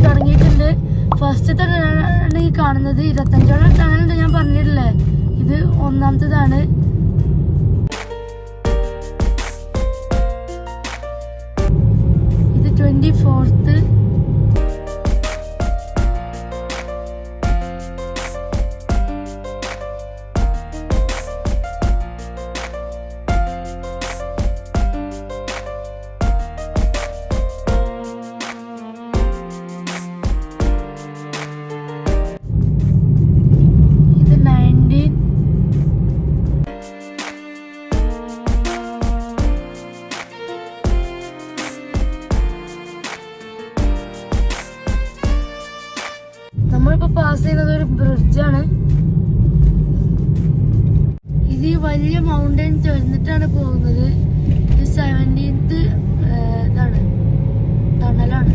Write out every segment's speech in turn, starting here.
തുടങ്ങിയിട്ടുണ്ട്. ഫസ്റ്റത്തെ ടണലാണ് ഈ കാണുന്നത്. 25ഓളം ടണലുണ്ട്, ഞാൻ പറഞ്ഞിട്ടില്ലേ. ഇത് ഒന്നാമത്തേതാണ്. ഇത് 24th. നമ്മളിപ്പോ പാസ് ചെയ്യുന്നത് ഒരു ബ്രിഡ്ജാണ്. ഇത് ഈ വലിയ മൗണ്ടൻ തുറന്നിട്ടാണ് പോകുന്നത്. ഇത് 17th ഇതാണ്, ടണലാണ്.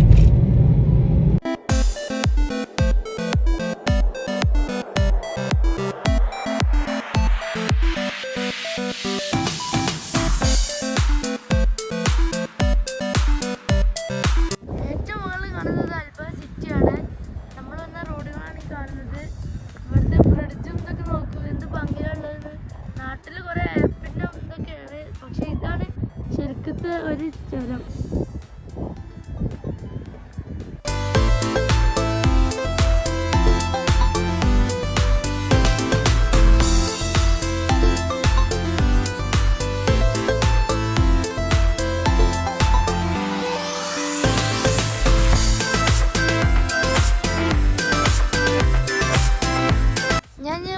ഏറ്റവും മുകളിൽ കാണുന്നത് അൽബ സിറ്റിയാണ്. നമ്മൾ വന്ന റോഡുകളാണ് ഈ കാണുന്നത്. ഇവിടുത്തെ ബ്രിഡ്ജും ഇതൊക്കെ നോക്കും എന്ത് ഭംഗിയുള്ളത്. നാട്ടിൽ കുറെ പിന്നെ ഇതൊക്കെയാണ്, പക്ഷെ ഇതാണ് ശരിക്കത്തെ ഒരു ചുരം.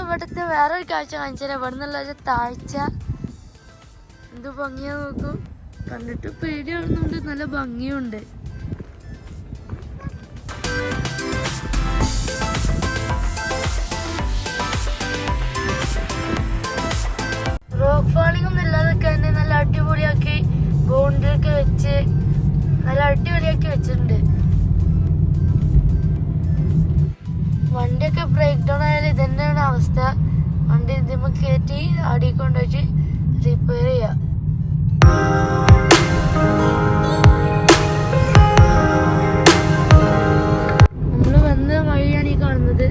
ഇവിടുത്തെ വേറൊരു കാഴ്ച കാണിച്ചാൽ ഇവിടെ നിന്നുള്ള താഴ്ച എന്ത് ഭംഗിയാ നോക്കൂ. കണ്ടിട്ട് പേടിയാവുന്നുണ്ട്, നല്ല ഭംഗിയുണ്ട്. റോക്ക് ഫാളിംഗ് ഒന്നും ഇല്ലാതൊക്കെ തന്നെ നല്ല അടിപൊളിയാക്കി ബൗണ്ടറി ഒക്കെ വെച്ച് നല്ല അടിപൊളിയാക്കി വെച്ചിട്ടുണ്ട്. വണ്ടിയൊക്കെ ബ്രേക്ക് ഡൗൺ ആയാലും ഇതന്നെയാണ് അവസ്ഥ. വണ്ടി ഇതിമ്മ കയറ്റി അടി കൊണ്ടുപോയിട്ട് റിപ്പയർ ചെയ്യാം. നമ്മൾ വന്ന വഴിയാണ് ഈ കാണുന്നത്.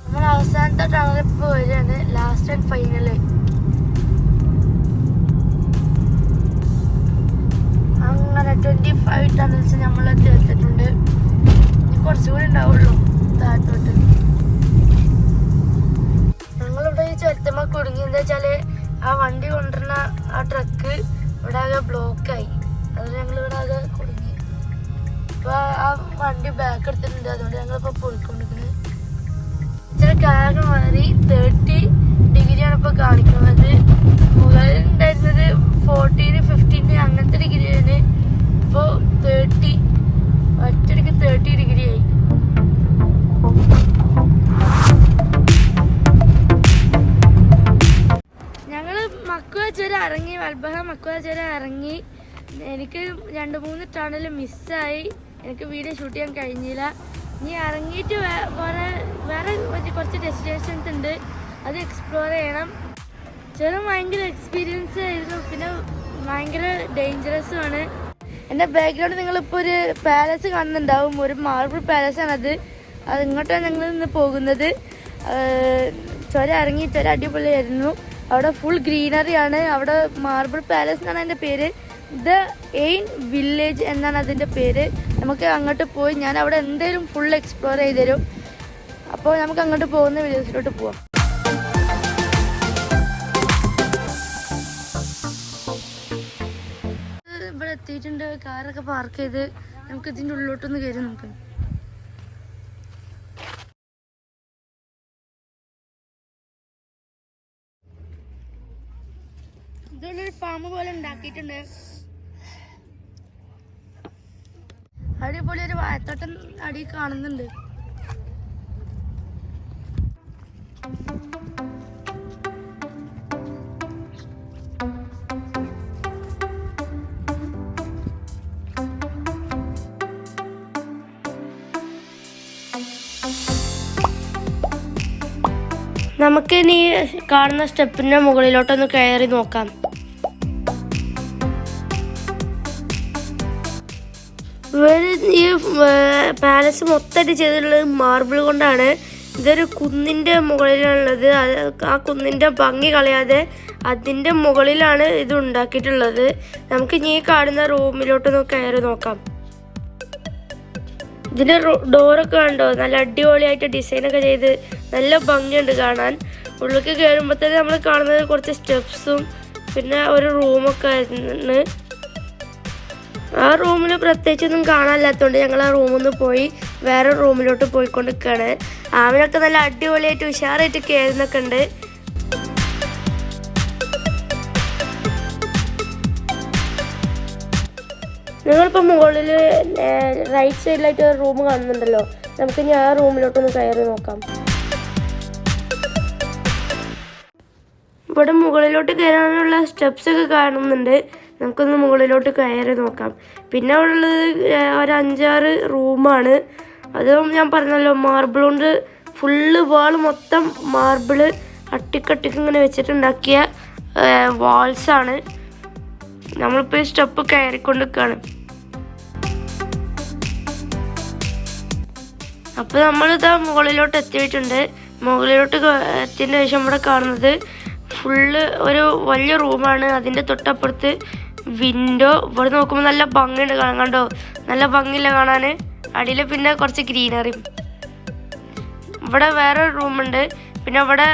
നമ്മൾ അവസാനത്തെ ടണലിൽ ഇപ്പോൾ വരികയാണ്, ലാസ്റ്റ് ആൻഡ് ഫൈനല്. അങ്ങനെ 25 ടണൽസ് നമ്മൾ തീർത്തിട്ടുണ്ട്. ഇനി കുറച്ചുകൂടി ഉണ്ടാവുള്ളൂ താഴത്തോട്ട്. ഞങ്ങളിവിടെ ഈ ചുരത്തമ്മ കുടുങ്ങി. എന്താ വെച്ചാല് ആ വണ്ടി കൊണ്ടുവരുന്ന ആ ട്രക്ക് ഇവിടെ ആകെ ബ്ലോക്കായി. അത് ഞങ്ങളിവിടെ ആകെ കുടുങ്ങി. ഇപ്പൊ ആ വണ്ടി ബാക്ക് എടുത്തിട്ടുണ്ട്, അതുകൊണ്ട് ഞങ്ങളിപ്പോ പോയിക്കൊണ്ടിരിക്കുന്നത്. ഇച്ചിരി കാറ് മാറി 30 ഡിഗ്രിയാണ് ഇപ്പൊ കാണിക്കുന്നത്. മുകളിൽ ഉണ്ടായിരുന്നത് 14, 15 അങ്ങനത്തെ ഡിഗ്രിയാണ്. ഇപ്പൊ 30, ഒറ്റടിക്ക് 30 ഡിഗ്രി ആയി. ഞങ്ങള് മക്കുവ ചുരം ഇറങ്ങി, വൽബഹ മക്കുവ ചുരം ഇറങ്ങി. എനിക്ക് 2-3 ടണൽ മിസ്സായി. എനിക്ക് വീഡിയോ ഷൂട്ട് ചെയ്യാൻ കഴിഞ്ഞില്ല. ഇനി ഇറങ്ങിയിട്ട് വേറെ കുറച്ച് ഡെസ്റ്റിനേഷൻസ് ഉണ്ട്, അത് എക്സ്പ്ലോർ ചെയ്യണം. ചുരം ഭയങ്കര എക്സ്പീരിയൻസ് ആയിരുന്നു, പിന്നെ ഭയങ്കര ഡേഞ്ചറസുമാണ്. എൻ്റെ ബാക്ക്ഗ്രൗണ്ട് നിങ്ങളിപ്പോൾ ഒരു പാലസ് കാണുന്നുണ്ടാവും, ഒരു മാർബിൾ പാലസാണത്. അത് ഇങ്ങോട്ടാണ് ഞങ്ങൾ ഇന്ന് പോകുന്നത്. ചുരം ഇറങ്ങി, ചുരം അടിപൊളിയായിരുന്നു. അവിടെ ഫുൾ ഗ്രീനറിയാണ്. അവിടെ മാർബിൾ പാലസ് എന്നാണ് അതിൻ്റെ പേര്. ദ എയിൻ വില്ലേജ് എന്നാണ് അതിൻ്റെ പേര്. നമുക്ക് അങ്ങോട്ട് പോയി ഞാൻ അവിടെ എന്തായാലും ഫുൾ എക്സ്പ്ലോർ ചെയ്ത് തരും. അപ്പോൾ നമുക്ക് അങ്ങോട്ട് പോകുന്ന വീഡിയോസിലോട്ട് പോവാം. ഇവിടെ എത്തിയിട്ടുണ്ട്, കാറൊക്കെ പാർക്ക് ചെയ്ത് നമുക്ക് ഇതിൻ്റെ ഉള്ളിലോട്ടൊന്ന് കയറി നോക്കാം. ഇതൊരു ഫാം പോലെ ഉണ്ടാക്കിയിട്ടുണ്ട്. അടിപൊളി ഒരു വാഴത്തോട്ടം അടി കാണുന്നുണ്ട്. നമുക്ക് ഇനി കാണുന്ന സ്റ്റെപ്പിന്റെ മുകളിലോട്ടൊന്ന് കയറി നോക്കാം. പാലസ് മൊത്തമായിട്ട് ചെയ്തിട്ടുള്ളത് മാർബിൾ കൊണ്ടാണ്. ഇതൊരു കുന്നിൻ്റെ മുകളിലാണുള്ളത്. ആ കുന്നിൻ്റെ ഭംഗി കളയാതെ അതിൻ്റെ മുകളിലാണ് ഇത് ഉണ്ടാക്കിയിട്ടുള്ളത്. നമുക്ക് ഇനി കാണുന്ന റൂമിലോട്ടൊന്ന് കയറി നോക്കാം. ഇതിൻ്റെ ഡോറൊക്കെ കണ്ടോ, നല്ല അടിപൊളിയായിട്ട് ഡിസൈനൊക്കെ ചെയ്ത് നല്ല ഭംഗിയുണ്ട് കാണാൻ. ഉള്ളിലേക്ക് കയറുമ്പോൾ തന്നെ നമ്മൾ കാണുന്നത് കുറച്ച് സ്റ്റെപ്സും പിന്നെ ഒരു റൂമൊക്കെ ആയിരുന്നു. ആ റൂമിൽ പ്രത്യേകിച്ചൊന്നും കാണാനില്ലാത്തതുകൊണ്ട് ഞങ്ങൾ ആ റൂമിൽ നിന്ന് പോയി വേറെ റൂമിലോട്ട് പോയിക്കൊണ്ടിരിക്കുകയാണ്. ആമിനൊക്കെ നല്ല അടിപൊളിയായിട്ട് ഉഷാറായിട്ട് കയറുന്നൊക്കെ ഉണ്ട്. നിങ്ങളിപ്പോൾ മുകളിൽ റൈറ്റ് സൈഡിലായിട്ട് ഒരു റൂം കാണുന്നുണ്ടല്ലോ, നമുക്ക് ഇനി ആ റൂമിലോട്ടൊന്ന് കയറി നോക്കാം. ഇവിടെ മുകളിലോട്ട് കയറാനുള്ള സ്റ്റെപ്സൊക്കെ കാണുന്നുണ്ട്. നമുക്കൊന്ന് മുകളിലോട്ട് കയറി നോക്കാം. പിന്നെ അവിടെ ഉള്ളത് ഒരു 5-6 റൂമാണ്. അതും ഞാൻ പറഞ്ഞല്ലോ മാർബിൾ കൊണ്ട് ഫുള്ള് വാൾ മൊത്തം മാർബിള് അട്ടിക്കട്ടിക്ക് ഇങ്ങനെ വെച്ചിട്ടുണ്ടാക്കിയ വാൾസാണ്. നമ്മളിപ്പോൾ ഈ സ്റ്റെപ്പ് കയറിക്കൊണ്ടിരിക്കുകയാണ്. അപ്പോൾ നമ്മളിതാ മുകളിലോട്ട് എത്തിയിട്ടുണ്ട്. മുകളിലോട്ട് എത്തിയതിന് ശേഷം ഇവിടെ കാണുന്നത് ഫുള്ള് ഒരു വലിയ റൂമാണ്. അതിൻ്റെ തൊട്ടപ്പുറത്ത് വിൻഡോ. ഇവിടെ നോക്കുമ്പോൾ നല്ല ഭംഗിയുണ്ട് കാണാൻ. കണ്ടോ, നല്ല ഭംഗിയില്ല കാണാൻ. അടിയിൽ പിന്നെ കുറച്ച് ഗ്രീനറിയും. ഇവിടെ വേറെ റൂമുണ്ട്. പിന്നെ ഇവിടെ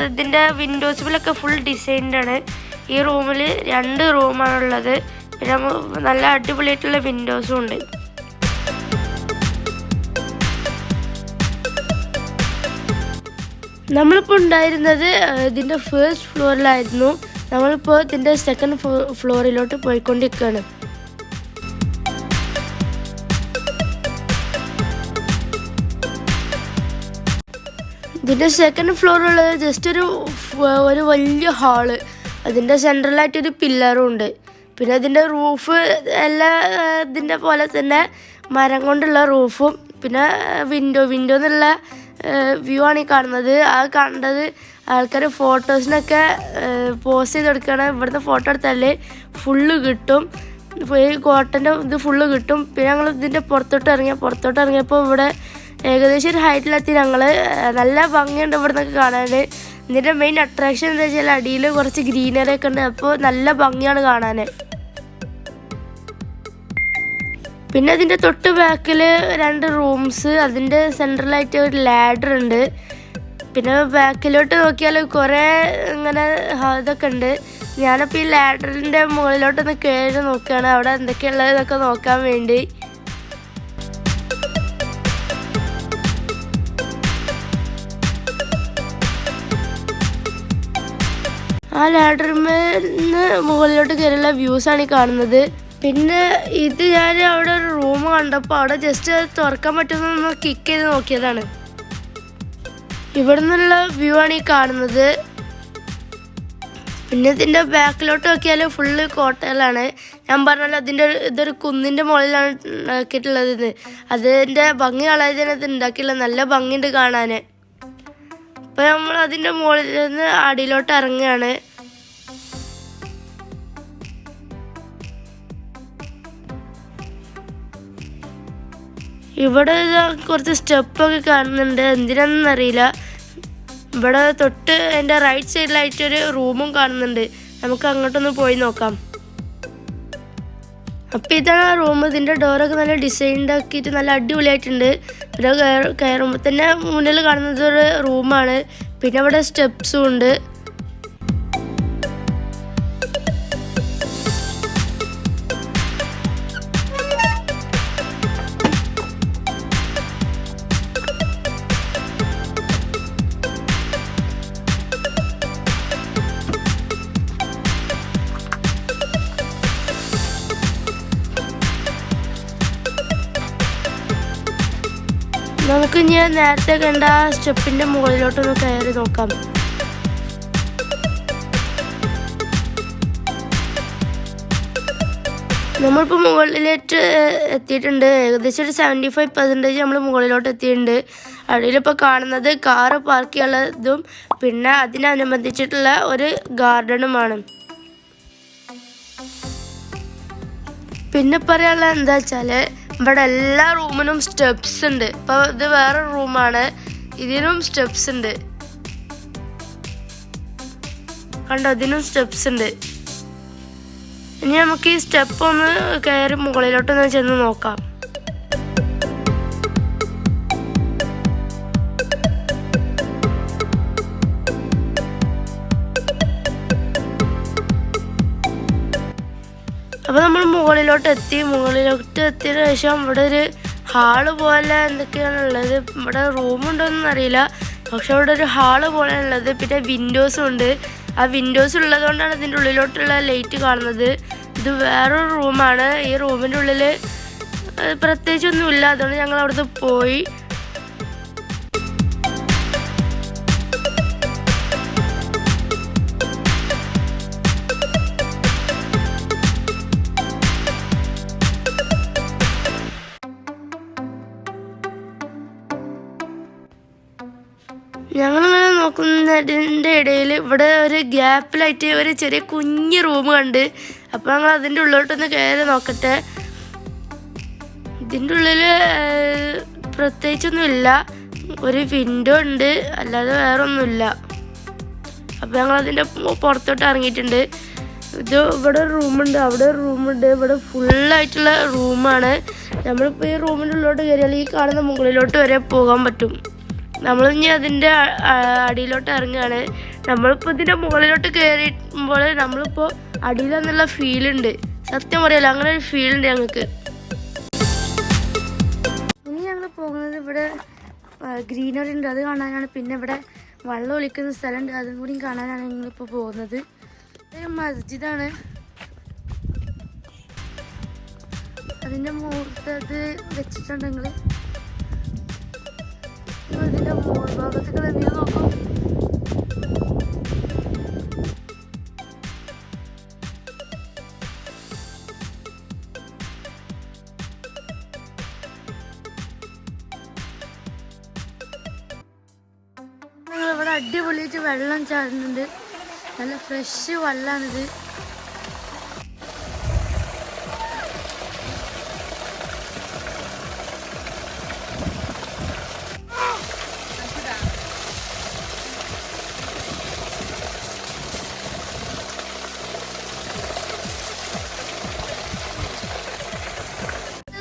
ഇതിൻ്റെ വിൻഡോസിലൊക്കെ ഫുൾ ഡിസൈൻഡാണ്. ഈ റൂമിൽ 2 റൂമാണുള്ളത്. പിന്നെ നല്ല അടിപൊളിയായിട്ടുള്ള വിൻഡോസും ഉണ്ട്. നമ്മളിപ്പോൾ ഉണ്ടായിരുന്നത് ഇതിൻ്റെ ഫസ്റ്റ് ഫ്ലോറിലായിരുന്നു. നമ്മളിപ്പോൾ ഇതിൻ്റെ സെക്കൻഡ് ഫ്ലോറിലോട്ട് പോയിക്കൊണ്ടിരിക്കുകയാണ്. ഇതിൻ്റെ സെക്കൻഡ് ഫ്ലോറിലുള്ളത് ജസ്റ്റ് ഒരു വലിയ ഹാള്. അതിൻ്റെ സെൻട്രലായിട്ടൊരു പില്ലറും ഉണ്ട്. പിന്നെ അതിൻ്റെ റൂഫ് എല്ലാ ഇതിൻ്റെ പോലെ തന്നെ മരം കൊണ്ടുള്ള റൂഫും പിന്നെ വിൻഡോ എന്നുള്ള വ്യൂ ആണ് ഈ കാണുന്നത്. ആ കണ്ടത് ആൾക്കാർ ഫോട്ടോസിനൊക്കെ പോസ്റ്റ് ചെയ്തെടുക്കുകയാണ്. ഇവിടുത്തെ ഫോട്ടോ എടുത്താൽ ഫുള്ള് കിട്ടും. ഈ കോട്ടൻ്റെ ഇത് ഫുള്ള് കിട്ടും. പിന്നെ ഞങ്ങൾ ഇതിൻ്റെ പുറത്തോട്ട് ഇറങ്ങിയപ്പോൾ ഇവിടെ ഏകദേശം ഒരു ഹൈറ്റിലെത്തി. ഞങ്ങൾ നല്ല ഭംഗിയുണ്ട് ഇവിടെ നിന്നൊക്കെ കാണാൻ. ഇതിൻ്റെ മെയിൻ അട്രാക്ഷൻ എന്താ വെച്ചാൽ അടിയിൽ കുറച്ച് ഗ്രീനറി ഒക്കെ ഉണ്ട്. അപ്പോൾ നല്ല ഭംഗിയാണ് കാണാൻ. പിന്നെ അതിൻ്റെ തൊട്ട് ബാക്കിൽ 2 റൂംസ്. അതിൻ്റെ സെൻട്രലായിട്ട് ഒരു ലാഡർ ഉണ്ട്. പിന്നെ ബാക്കിലോട്ട് നോക്കിയാൽ കുറേ ഇങ്ങനെ ഇതൊക്കെ ഉണ്ട്. ഞാനിപ്പോൾ ഈ ലാഡറിൻ്റെ മുകളിലോട്ടൊന്ന് കയറി നോക്കുകയാണ്, അവിടെ എന്തൊക്കെയുള്ളതെന്നൊക്കെ നോക്കാൻ വേണ്ടി. ആ ലാഡറിന് മുകളിലോട്ട് കയറിയുള്ള വ്യൂസാണ് ഈ കാണുന്നത്. പിന്നെ ഇത് ഞാൻ അവിടെ ഒരു റൂം കണ്ടപ്പോൾ അവിടെ ജസ്റ്റ് തുറക്കാൻ പറ്റുന്നൊന്ന് കിക്ക് ചെയ്ത് നോക്കിയതാണ്. ഇവിടെ നിന്നുള്ള വ്യൂ ആണ് ഈ കാണുന്നത്. പിന്നെ ഇതിൻ്റെ ബാക്കിലോട്ട് നോക്കിയാൽ ഫുള്ള് കോട്ടകളാണ്. ഞാൻ പറഞ്ഞല്ലോ ഇതൊരു കുന്നിൻ്റെ മുകളിലാണ് ഉണ്ടാക്കിയിട്ടുള്ളത്. അതിൻ്റെ ഭംഗി കളയാതെ ഇത് ഉണ്ടാക്കിയിട്ടുള്ളത്. നല്ല ഭംഗിയുണ്ട് കാണാൻ. അപ്പോൾ നമ്മൾ അതിൻ്റെ മുകളിൽ നിന്ന് അടിയിലോട്ട് ഇറങ്ങുകയാണ്. ഇവിടെ കുറച്ച് സ്റ്റെപ്പൊക്കെ കാണുന്നുണ്ട്, എന്തിനാണെന്ന് അറിയില്ല. ഇവിടെ തൊട്ട് എൻ്റെ റൈറ്റ് സൈഡിലായിട്ടൊരു റൂമും കാണുന്നുണ്ട്. നമുക്ക് അങ്ങോട്ടൊന്ന് പോയി നോക്കാം. അപ്പോൾ ഇതാണ് ആ റൂം. ഇതിൻ്റെ ഡോറൊക്കെ നല്ല ഡിസൈൻഡ് ആക്കിയിട്ട് നല്ല അടിപൊളിയായിട്ടുണ്ട്. പിന്നെ കയറുമ്പോൾ തന്നെ മുന്നിൽ കാണുന്നത് ഒരു റൂമാണ്. പിന്നെ ഇവിടെ സ്റ്റെപ്സും ഉണ്ട്. നമുക്ക് ഞാൻ നേരത്തെ കണ്ട സ്റ്റെപ്പിൻ്റെ മുകളിലോട്ടൊന്ന് കയറി നോക്കാം. നമ്മളിപ്പോൾ മുകളിലേക്ക് എത്തിയിട്ടുണ്ട്. ഏകദേശം ഒരു 75% നമ്മൾ മുകളിലോട്ട് എത്തിയിട്ടുണ്ട്. അടിയിലിപ്പോൾ കാണുന്നത് കാറ് പാർക്ക് ചെയ്യാനുള്ളതും പിന്നെ അതിനനുബന്ധിച്ചിട്ടുള്ള ഒരു ഗാർഡനുമാണ്. പിന്നെ പറയാനുള്ളത് എന്താ വെച്ചാൽ ഇവിടെ എല്ലാ റൂമിനും സ്റ്റെപ്സ് ഉണ്ട്. ഇപ്പോൾ ഇത് വേറെ റൂമാണ്, ഇതിനും സ്റ്റെപ്സ് ഉണ്ട്. കണ്ടോ, ഇതിനും സ്റ്റെപ്സ് ഉണ്ട്. ഇനി നമുക്ക് ഈ സ്റ്റെപ്പ് ഒന്ന് കയറി മുകളിലോട്ടൊന്ന് ചെന്ന് നോക്കാം. അപ്പോൾ നമ്മൾ മുകളിലോട്ട് എത്തിയ ശേഷം ഇവിടെ ഒരു ഹാള് പോലെ എന്തൊക്കെയാണ് ഉള്ളത്. ഇവിടെ റൂമുണ്ടോയെന്നൊന്നും അറിയില്ല, പക്ഷെ ഇവിടെ ഒരു ഹാള് പോലെ ഉള്ളത്. പിന്നെ വിൻഡോസും ഉണ്ട്. ആ വിൻഡോസ് ഉള്ളത് കൊണ്ടാണ് ഇതിൻ്റെ ഉള്ളിലോട്ടുള്ള ലൈറ്റ് കാണുന്നത്. ഇത് വേറൊരു റൂമാണ്. ഈ റൂമിൻ്റെ ഉള്ളിൽ പ്രത്യേകിച്ചൊന്നുമില്ല, അതുകൊണ്ട് ഞങ്ങൾ അവിടുന്ന് പോയി. ഞങ്ങളിങ്ങനെ നോക്കുന്നതിൻ്റെ ഇടയിൽ ഇവിടെ ഒരു ഗ്യാപ്പിലായിട്ട് ഒരു ചെറിയ കുഞ്ഞ് റൂം കണ്ട്. അപ്പോൾ ഞങ്ങൾ അതിൻ്റെ ഉള്ളിലോട്ടൊന്ന് കയറി നോക്കട്ടെ. ഇതിൻ്റെ ഉള്ളിൽ പ്രത്യേകിച്ചൊന്നുമില്ല, ഒരു വിൻഡോ ഉണ്ട്, അല്ലാതെ വേറെ ഒന്നുമില്ല. അപ്പോൾ ഞങ്ങൾ അതിൻ്റെ പുറത്തോട്ട് ഇറങ്ങിയിട്ടുണ്ട്. ഇവിടെ ഒരു റൂമുണ്ട്, അവിടെ ഒരു റൂമുണ്ട്. ഇവിടെ ഫുള്ളായിട്ടുള്ള റൂമാണ്. നമ്മളിപ്പോൾ ഈ റൂമിൻ്റെ ഉള്ളിലോട്ട് കയറിയാൽ ഈ കാണുന്ന മുകളിലോട്ട് വരെ പോകാൻ പറ്റും. നമ്മളിനി അതിൻ്റെ അടിയിലോട്ട് ഇറങ്ങുകയാണ്. നമ്മളിപ്പോൾ ഇതിൻ്റെ മുകളിലോട്ട് കയറിയുമ്പോൾ നമ്മളിപ്പോൾ അടിയിലെന്നുള്ള ഫീലുണ്ട്. സത്യം പറയല്ല, അങ്ങനെ ഒരു ഫീലുണ്ട് ഞങ്ങൾക്ക്. ഇനി ഞങ്ങൾ പോകുന്നത് ഇവിടെ ഗ്രീനറി ഉണ്ട്, അത് കാണാനാണ്. പിന്നെ ഇവിടെ വെള്ളം ഒലിക്കുന്ന സ്ഥലമുണ്ട്, അതും കൂടി കാണാനാണ് ഞങ്ങളിപ്പോൾ പോകുന്നത്. ഒരു മസ്ജിദാണ്. അതിൻ്റെ മുഹൂർത്തം അത് വെച്ചിട്ടുണ്ടെങ്കിൽ ഇതിൻ്റെ മുകൾ ഭാഗത്തേക്ക് എന്തെങ്കിലും നോക്കാം. ഇവിടെ അടിപൊളിയായിട്ട് വെള്ളം ചാടുന്നുണ്ട്. നല്ല ഫ്രഷ് വെള്ളമാണിത്.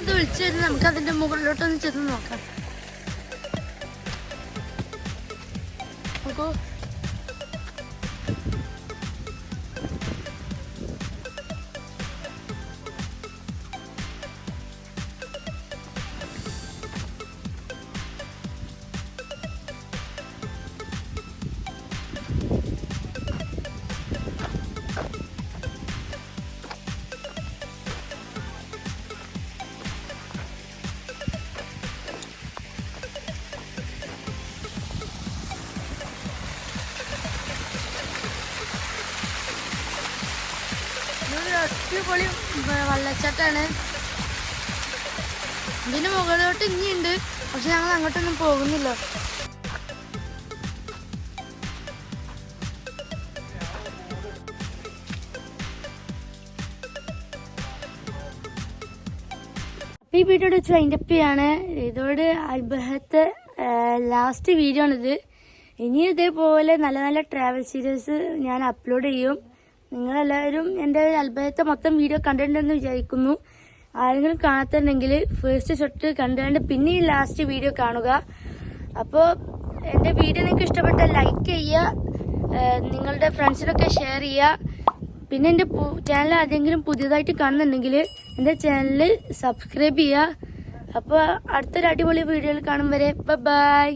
വിളിച്ചു നമുക്ക് അതിന്റെ മുകളിലോട്ടൊന്ന് ചെന്ന് നോക്കാം. നോക്കൂ, അടിപൊളി വെള്ളച്ചാട്ടാണ്. ഇതിന് മുകളിലോട്ട് ഇനിയുണ്ട്, പക്ഷെ ഞങ്ങൾ അങ്ങോട്ടൊന്നും പോകുന്നില്ല. ഈ വീഡിയോയുടെ വൈൻഡപ്പ് ചെയ്യാണ്. ഇതോടെ അൽബഹത്തെ ലാസ്റ്റ് വീഡിയോ ആണിത്. ഇനി ഇതേപോലെ നല്ല നല്ല ട്രാവൽ സീരീസ് ഞാൻ അപ്ലോഡ് ചെയ്യും. നിങ്ങളെല്ലാവരും എൻ്റെ അൽബഹത്തെ മൊത്തം വീഡിയോ കണ്ടിട്ടുണ്ടെന്ന് വിചാരിക്കുന്നു. ആരെങ്കിലും കാണാത്തുണ്ടെങ്കിൽ ഫസ്റ്റ് തൊട്ട് കണ്ടുകൊണ്ട് പിന്നെ ഈ ലാസ്റ്റ് വീഡിയോ കാണുക. അപ്പോൾ എൻ്റെ വീഡിയോ നിങ്ങൾക്ക് ഇഷ്ടപ്പെട്ടാൽ ലൈക്ക് ചെയ്യുക, നിങ്ങളുടെ ഫ്രണ്ട്സിനൊക്കെ ഷെയർ ചെയ്യുക. പിന്നെ എൻ്റെ ചാനൽ ആരെങ്കിലും പുതിയതായിട്ട് കാണുന്നുണ്ടെങ്കിൽ എൻ്റെ ചാനൽ സബ്സ്ക്രൈബ് ചെയ്യുക. അപ്പോൾ അടുത്തൊരു അടിപൊളി വീഡിയോയിൽ കാണും വരെ ബൈ.